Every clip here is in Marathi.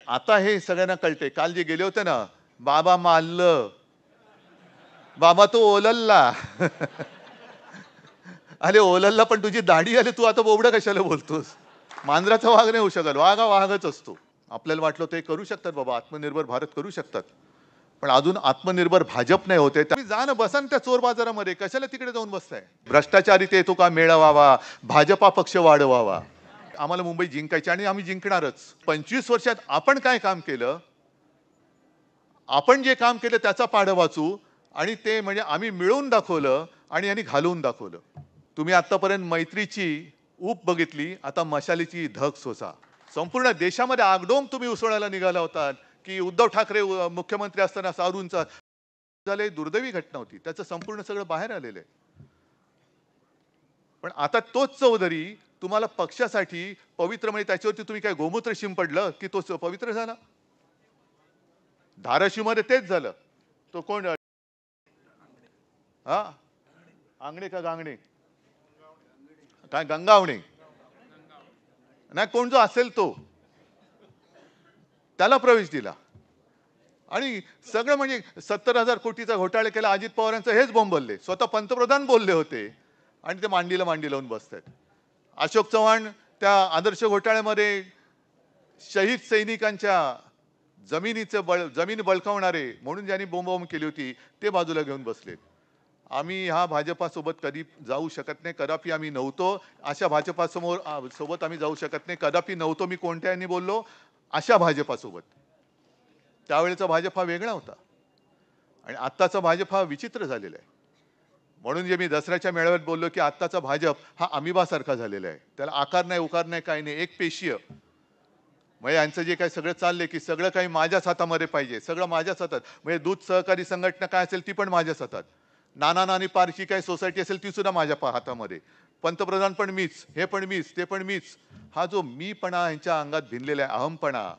आता हे सगळ्यांना कळते. काल जे गेले होते ना, बाबा मारलं, बाबा तो ओलल्ला. अरे ओलल्ला, पण तुझी दाढी आली, तू आता बोबडं कशाला बोलतोस? मांजराचा वाघ नाही होऊ शकत, वाघ हा वाघच असतो. आपल्याला वाटलं ते करू शकतात बाबा, आत्मनिर्भर भारत करू शकतात. पण अजून आत्मनिर्भर भाजप नाही होते. तुम्ही जा ना, बसा ना त्या चोर बाजारामध्ये, कशाला तिकडे जाऊन बसताय? भ्रष्टाचारी ते तो का मेळवावा, भाजपा पक्ष वाढवावा. आम्हाला मुंबई जिंकायची आणि आम्ही जिंकणारच. 25 वर्षात आपण काय काम केलं, आपण जे काम केलं त्याचा पाढं वाचू, आणि ते म्हणजे आम्ही मिळवून दाखवलं आणि यांनी घालवून दाखवलं. तुम्ही आतापर्यंत मैत्रीची ऊब बघितली, आता मशालीची धग सोसा. संपूर्ण देशामध्ये आगडोंब तुम्ही उसळायला निघाला होता की उद्धव ठाकरे मुख्यमंत्री असताना सारूंचा झाले, दुर्दैवी घटना होती, त्याचं संपूर्ण सगळं बाहेर आलेलं आहे. पण आता तोच चौधरी तुम्हाला पक्षासाठी पवित्र, म्हणजे त्याच्यावरती तुम्ही काय गोमूत्र शिंपडलं की तो पवित्र झाला? धाराशिवमध्ये तेच झालं. तो कोण, हा, आंगणे का गांगणे, काय गंगावणे, नाही कोण जो असेल तो, त्याला प्रवेश दिला. आणि सगळं म्हणजे 70,000 कोटीचा घोटाळा केला. अजित पवारांचं हेच बोंबलले, स्वतः पंतप्रधान बोलले होते आणि ते मांडीला मांडी लावून बसतात. अशोक चव्हाण त्या आदर्श घोटाळ्यामध्ये शहीद सैनिकांच्या जमीन बळकावणारे म्हणून ज्यांनी बोंबाबोंब केली होती ते बाजूला घेऊन बसले. आम्ही ह्या भाजपासोबत कधी जाऊ शकत नाही, कदापि आम्ही नव्हतो. अशा भाजपासमोर सोबत आम्ही जाऊ शकत नाही, कदापि नव्हतो. मी कोणत्यानी बोललो, अशा भाजपासोबत. त्यावेळेचा भाजप हा वेगळा होता आणि आत्ताचा भाजप हा विचित्र झालेला आहे. म्हणून जे मी दसऱ्याच्या मेळाव्यात बोललो की आत्ताचा भाजप हा अमिबासारखा झालेला आहे, त्याला आकार नाही, उकार नाही, काही नाही, एक पेशीय. म्हणजे यांचं जे काही सगळं चाललंय की सगळं काही माझ्याच हातामध्ये पाहिजे, सगळं माझ्याच हातात. म्हणजे दूध सहकारी संघटना काय असेल ती पण माझ्याच हातात, नाना नानी पारची काय सोसायटी असेल ती सुद्धा माझ्या हातामध्ये, पंतप्रधान पण मीच, हे पण मीच, ते पण मीच. हा जो मीपणा यांच्या अंगात भिनलेला आहे, अहमपणा,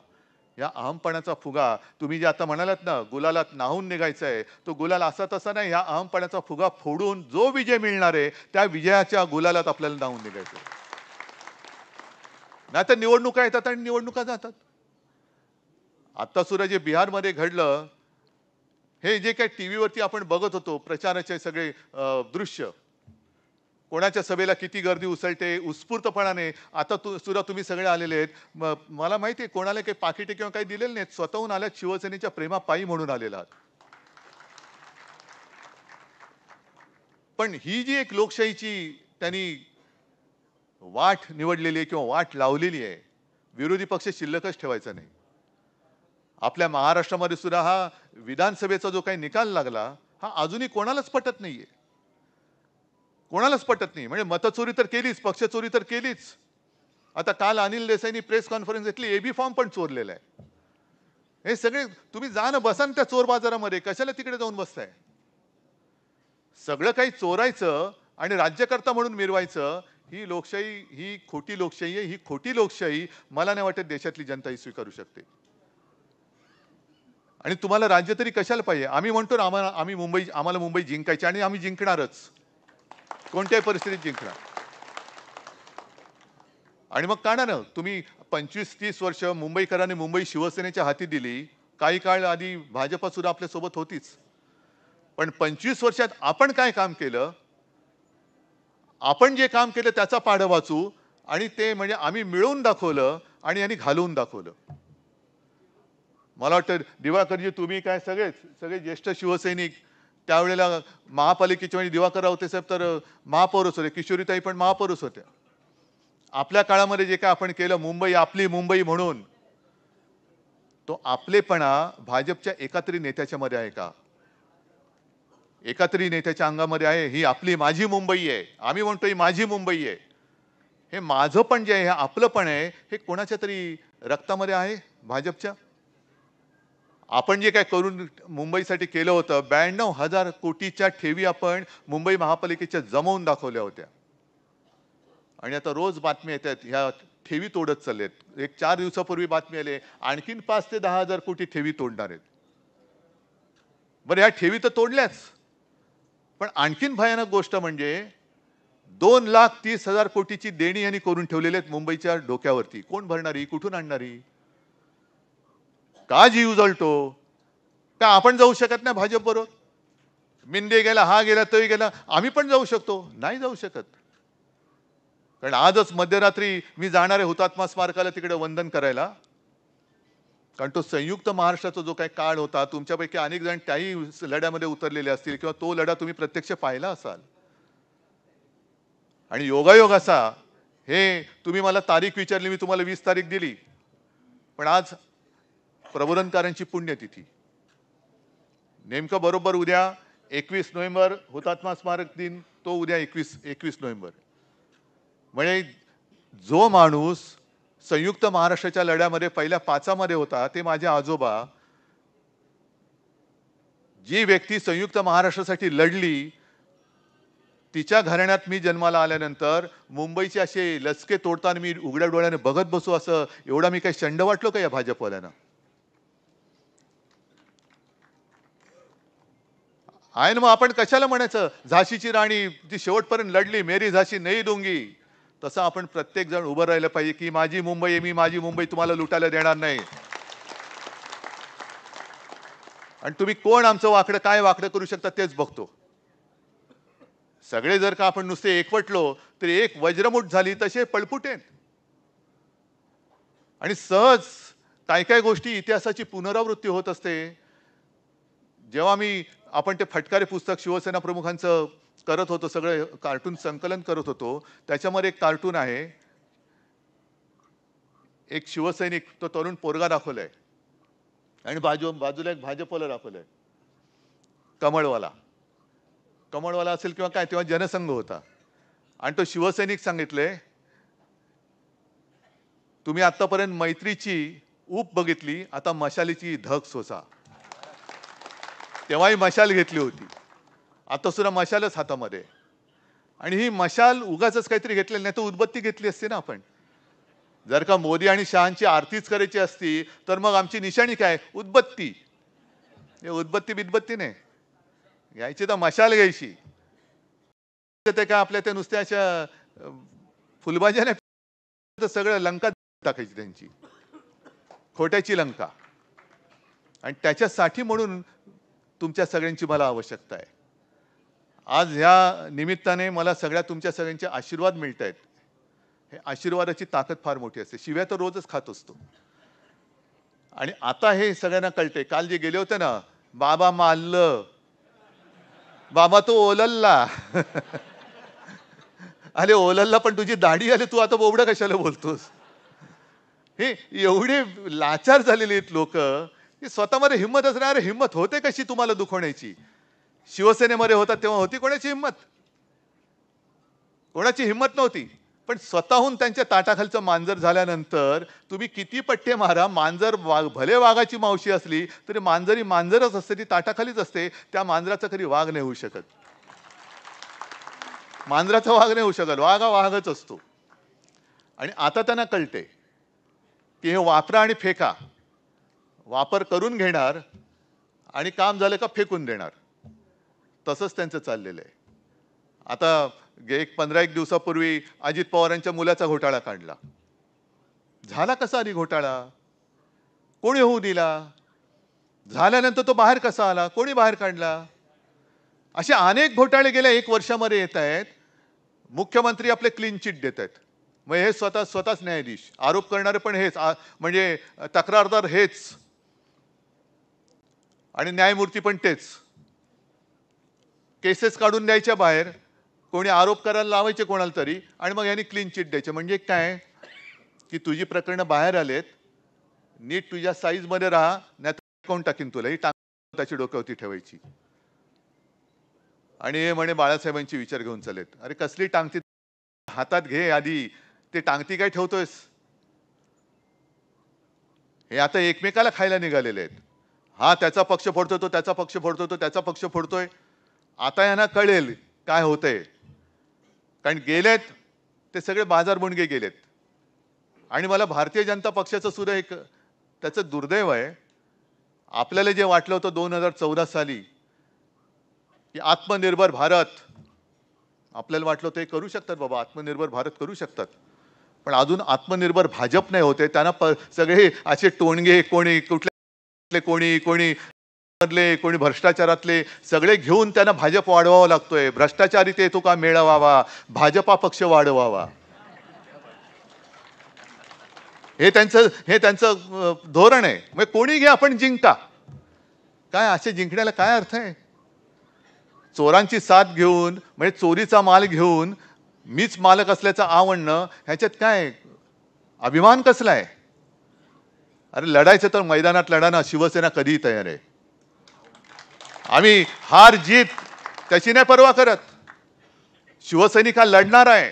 या अहमपणाचा फुगा तुम्ही जे आता म्हणालात ना, गुलालात नाहून निघायचं आहे, तो गुलाल असा तसा नाही. या अहमपणाचा फुगा फोडून जो विजय मिळणार आहे त्या विजयाच्या गुलालात आपल्याला नाहून निघायचं. नाही तर निवडणुका येतात आणि निवडणुका जातात. आता सुद्धा जे बिहारमध्ये घडलं, हे जे काही टीव्हीवरती आपण बघत होतो प्रचाराचे सगळे दृश्य, कोणाच्या सभेला किती गर्दी उसळते उत्स्फूर्तपणाने. आता सुद्धा तुम्ही सगळे आलेले आहेत. मला माहिती आहे कोणाला काही पाकिटे किंवा काही दिलेले नाहीत, स्वतःहून आल्यात, शिवसेनेच्या प्रेमापायी म्हणून आलेला आहात. पण ही जी एक लोकशाहीची त्यांनी वाट निवडलेली आहे किंवा वाट लावलेली आहे, विरोधी पक्ष शिल्लकच ठेवायचा नाही. आपल्या महाराष्ट्रामध्ये सुद्धा हा विधानसभेचा जो काही निकाल लागला, हा अजूनही कोणालाच पटत नाहीये, कोणालाच पटत नाही. म्हणजे मतचोरी तर केलीच, पक्षचोरी तर केलीच. आता काल अनिल देसाईंनी प्रेस कॉन्फरन्स घेतली, एबी फॉर्म पण चोरलेला आहे. हे सगळे तुम्ही जा ना, बसा ना त्या चोर बाजारामध्ये, कशाला तिकडे जाऊन बसताय? सगळं काही चोरायचं आणि राज्यकर्ता म्हणून मिरवायचं, ही लोकशाही, ही खोटी लोकशाही आहे. ही खोटी लोकशाही मला नाही वाटत देशातली जनता ही स्वीकारू शकते. आणि तुम्हाला राज्य तरी कशाला पाहिजे? आम्ही म्हणतो ना, आम्हाला मुंबई जिंकायची आणि आम्ही जिंकणारच, कोणत्याही परिस्थितीत जिंकणार. आणि मग काढा ना तुम्ही, 25-30 वर्ष मुंबईकरांनी मुंबई शिवसेनेच्या हाती दिली. काही काळ आधी भाजपा सुद्धा आपल्या सोबत होतीच. पण 25 वर्षात आपण काय काम केलं, आपण जे काम केलं त्याचा पाढं वाचू, आणि ते म्हणजे आम्ही मिळवून दाखवलं आणि यांनी घालवून दाखवलं. मला वाटतं दिवाकरजी, तुम्ही काय सगळे ज्येष्ठ शिवसैनिक, त्यावेळेला महापालिकेचे म्हणजे दिवाकर रावते साहेब तर महापौरच होते, किशोरीताई पण महापौरच होत्या. आपल्या काळामध्ये जे काय आपण केलं, मुंबई आपली मुंबई म्हणून, तो आपलेपणा भाजपच्या एकातरी नेत्याच्या मध्ये आहे का? एकातरी नेत्याच्या अंगामध्ये आहे? ही आपली माझी मुंबई आहे, आम्ही म्हणतो ही माझी मुंबई आहे. हे माझं पण जे आहे, हे आपलं पण आहे, हे कोणाच्या तरी रक्तामध्ये आहे भाजपच्या? आपण जे काय करून मुंबईसाठी केलं होतं, 92,000 कोटीच्या ठेवी आपण मुंबई महापालिकेच्या जमवून दाखवल्या होत्या. आणि आता रोज बातमी येतात, ह्या ठेवी तोडत चाललेत. एक 4 दिवसापूर्वी बातमी आली, आणखीन 5 ते 10,000 कोटी ठेवी तोडणार आहेत. बरं, ह्या ठेवी तर तोडल्याच, पण आणखीन भयानक गोष्ट म्हणजे 2,30,000 कोटीची देणी यांनी करून ठेवलेली आहेत मुंबईच्या डोक्यावरती. कोण भरणारी, कुठून आणणारी? का जीव जळतो? का आपण जाऊ शकत नाही भाजप बरोबर? मिंदे गेला, हा गेला, तोही गेला, आम्ही पण जाऊ शकतो? नाही जाऊ शकत. कारण आजच मध्यरात्री मी जाणार आहे हुतात्मा स्मारकाला तिकडे वंदन करायला. कारण तो संयुक्त महाराष्ट्राचा जो काही काळ होता, तुमच्यापैकी अनेक जण त्याही लढ्यामध्ये उतरलेले असतील किंवा तो लढा तुम्ही प्रत्यक्ष पाहिला असाल. आणि योगायोग असा, हे तुम्ही मला तारीख विचारली, मी तुम्हाला 20 तारीख दिली, पण आज प्रबोधनकारांची पुण्यतिथी. नेमकं बरोबर उद्या 21 नोव्हेंबर हुतात्मा स्मारक दिन, तो उद्या 21 नोव्हेंबर. म्हणजे जो माणूस संयुक्त महाराष्ट्राच्या लढ्यामध्ये पहिल्या 5 होता, ते माझे आजोबा. जी व्यक्ती संयुक्त महाराष्ट्रासाठी लढली, तिच्या घराण्यात मी जन्माला आल्यानंतर मुंबईचे असे लचके तोडताना मी उघड्या डोळ्याने बघत बसू, असं एवढा मी काही शंड वाटलो का या भाजपवाल्यांना? आहे ना, मग आपण कशाला म्हणायचं झाशीची राणी ती शेवटपर्यंत लढली, मेरी झाशी नाही दूंगी. तसं आपण प्रत्येक जण उभं राहिलं पाहिजे की माझी मुंबई आहे, मी माझी मुंबई तुम्हाला लुटायला देणार नाही. आणि तुम्ही कोण आमचं वाकडं काय वाकडं करू शकता तेच बघतो. सगळे जर का आपण नुसते एकवटलो तर एक वज्रमुठ झाली तसे पळपुटे. आणि सहज काय काय गोष्टी इतिहासाची पुनरावृत्ती होत असते. जेव्हा आपण ते फटकारे पुस्तक शिवसेना प्रमुखांचं करत होतो, सगळे कार्टून संकलन करत होतो, त्याच्यामध्ये एक कार्टून आहे, एक शिवसैनिक, तो तरुण पोरगा दाखवलाय आणि बाजूला एक भाजपवाला दाखवलाय, कमळवाला असेल किंवा काय, तेव्हा जनसंघ होता. आणि तो शिवसैनिक सांगितले, तुम्ही आतापर्यंत मैत्रीची ऊप बघितली, आता मशालीची धग सोसा. तेव्हाही मशाल घेतली होती, आता सुद्धा मशालच हातामध्ये. आणि ही मशाल उगाच काहीतरी घेतलेली नाही, तर उदबत्ती घेतली असते ना आपण. जर का मोदी आणि शहांची आरतीच करायची असती तर मग आमची निशाणी काय? उदबत्ती. हे उदबत्ती बिदबत्ती नाही घ्यायची, तर मशाल घ्यायची. ते काय आपल्या त्या नुसत्या अशा फुलबाज्या नाही, तर सगळं लंका टाकायची त्यांची, खोट्याची लंका. आणि त्याच्यासाठी म्हणून तुमच्या सगळ्यांची मला आवश्यकता आहे. आज ह्या निमित्ताने मला तुमच्या सगळ्यांचे आशीर्वाद मिळत आहेत. हे आशीर्वादाची ताकद फार मोठी असते. शिव्या तर रोजच खात असतो. आणि आता हे सगळ्यांना कळते. काल जे गेले होते ना, बाबा मारलं, बाबा तो ओलल्ला. अरे ओलल्ला, पण तुझी दाढी आली, तू आता बोबडं कशाला बोलतोस? हे एवढे लाचार झालेले आहेत लोक की स्वतःमध्ये हिंमत असणार. हिंमत होते कशी तुम्हाला दुखवण्याची? शिवसेनेमध्ये होता तेव्हा होती कोणाची हिंमत? कोणाची हिंमत नव्हती. पण स्वतःहून त्यांच्या ताटाखालचं मांजर झाल्यानंतर तुम्ही किती पट्टे मारा, मांजर भले वाघाची मावशी असली तरी मांजरी मांजरच असते, ती ताटाखालीच असते. त्या मांजराचा कधी वाघ नाही होऊ शकत. मांजराचा वाघ नाही होऊ शकत, वाघ हा वाघच असतो. आणि आता त्यांना कळते की हे वापरा आणि फेका, वापर करून घेणार आणि काम झालं का फेकून देणार. तसंच त्यांचं चाललेलं आहे. आता 15-1 दिवसापूर्वी अजित पवारांच्या मुलाचा घोटाळा काढला. झाला कसा आधी घोटाळा? कोणी होऊ दिला? झाल्यानंतर तो बाहेर कसा आला? कोणी बाहेर काढला? असे अनेक घोटाळे गेल्या 1 वर्षामध्ये येत आहेत. मुख्यमंत्री आपले क्लीन चिट देत आहेत. मग हे स्वतःच न्यायाधीश, आरोप करणारे पण हेच, म्हणजे तक्रारदार हेच आणि न्यायमूर्ती पण तेच. केसेस काढून द्यायच्या बाहेर, कोणी आरोप करायला लावायचे कोणाला तरी, आणि मग यांनी क्लीन चिट द्यायचे. म्हणजे काय की तुझी प्रकरणं बाहेर आलेत, नीट तुझ्या साईजमध्ये राहा, नाही तर कोण टाकीन तुला. ही टांग त्याची डोक्यावरती ठेवायची. आणि हे म्हणे बाळासाहेबांचे विचार घेऊन चालेत. अरे कसली टांगती हातात घे आधी, ते टांगती काय ठेवतोयस? हे आता एकमेकाला खायला निघालेले आहेत. हा त्याचा पक्ष फोडतोय, तो त्याचा पक्ष फोडतोय, तो त्याचा पक्ष फोडतोय. आता यांना कळेल काय होतंय. कारण गेलेत ते सगळे बाजारबुणगे गेलेत. आणि मला भारतीय जनता पक्षाचं सुद्धा एक त्याचं दुर्दैव आहे. आपल्याला जे वाटलं होतं 2014 साली की आत्मनिर्भर भारत, आपल्याला वाटलं होतं हे करू शकतात बाबा, आत्मनिर्भर भारत करू शकतात. पण अजून आत्मनिर्भर भाजप नाही होते. त्यांना सगळे असे टोणगे, कोणी कुठले कोणी कोणी मधले कोणी भ्रष्टाचारातले सगळे घेऊन त्यांना भाजप वाढवावा लागतोय. भ्रष्टाचारी ते तुका मिळवावा, भाजपा पक्ष वाढवावा, हे त्यांचं धोरण आहे. मग कोणी घ्या आपण जिंका, काय असे जिंकण्याला काय अर्थ आहे? चोरांची साथ घेऊन म्हणजे चोरीचा माल घेऊन मीच मालक असल्याचं आवडणं, ह्याच्यात काय अभिमान कसला आहे? अरे लढायचं तर मैदानात लढा ना. शिवसेना कधीही तयार आहे. आम्ही हार जीत त्याची नाही पर्वा करत. शिवसैनिक हा लढणार आहे.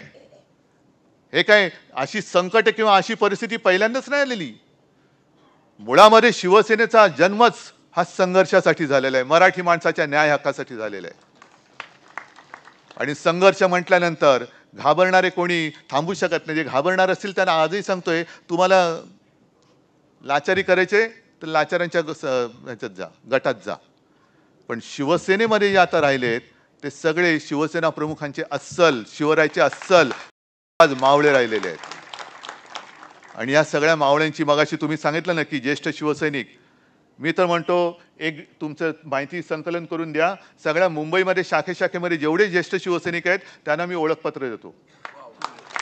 हे काय अशी संकट किंवा अशी परिस्थिती पहिल्यांदाच नाही आलेली. मुळामध्ये शिवसेनेचा जन्मच हा संघर्षासाठी झालेला आहे, मराठी माणसाच्या न्याय हक्कासाठी झालेला आहे. आणि संघर्ष म्हटल्यानंतर घाबरणारे कोणी थांबू शकत नाही. जे घाबरणार असतील त्यांना आजही सांगतोय, तुम्हाला लाचारी करायचे तर लाचारांच्या ह्याच्यात जा, गटात जा. पण शिवसेनेमध्ये जे आता राहिलेत ते सगळे शिवसेना प्रमुखांचे अस्सल, शिवरायचे अस्सल आज मावळे राहिलेले आहेत. आणि या सगळ्या मावळ्यांची मगाशी तुम्ही सांगितलं ना की ज्येष्ठ शिवसैनिक, मी तर म्हणतो एक तुमचं माहिती संकलन करून द्या. सगळ्या मुंबईमध्ये शाखेमध्ये जेवढे ज्येष्ठ शिवसैनिक आहेत त्यांना मी ओळखपत्र देतो,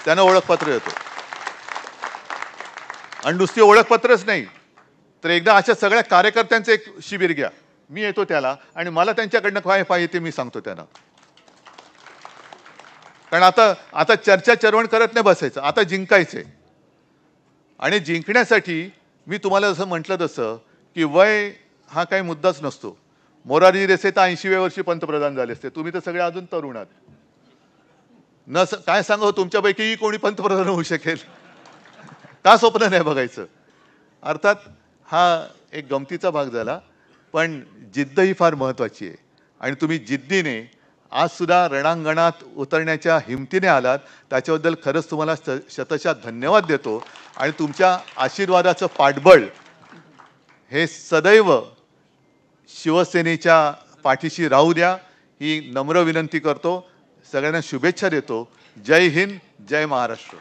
त्यांना ओळखपत्र देतो. आणि नुसती ओळखपत्रच नाही तर एकदा अशा सगळ्या कार्यकर्त्यांचं एक शिबिर घ्या. मी येतो त्याला आणि मला त्यांच्याकडनं काय पाहिजे ते मी सांगतो त्यांना. कारण आता चर्चा चरवण करत नाही बसायचं, आता जिंकायचंय. आणि जिंकण्यासाठी मी तुम्हाला जसं म्हटलं तसं की वय हा काही मुद्दाच नसतो. मोरारजी देसाई तर 80व्या वर्षी पंतप्रधान झाले असते, तुम्ही तर सगळे अजून तरुण आहात. काय सांगावं, तुमच्यापैकी कोणी पंतप्रधान होऊ शकेल का स्वप्न नाही बघायचं. अर्थात हा एक गमतीचा भाग झाला, पण जिद्द ही फार महत्वाची आहे. आणि तुम्ही जिद्दीने आज सुद्धा रणांगणात उतरण्याच्या हिमतीने आलात, त्याच्याबद्दल खरंच तुम्हाला शतशः धन्यवाद देतो. आणि तुमच्या आशीर्वादाचं पाठबळ हे सदैव शिवसेनेच्या पाठीशी राहू द्या ही नम्र विनंती करतो. सगळ्यांना शुभेच्छा देतो. जय हिंद, जय महाराष्ट्र.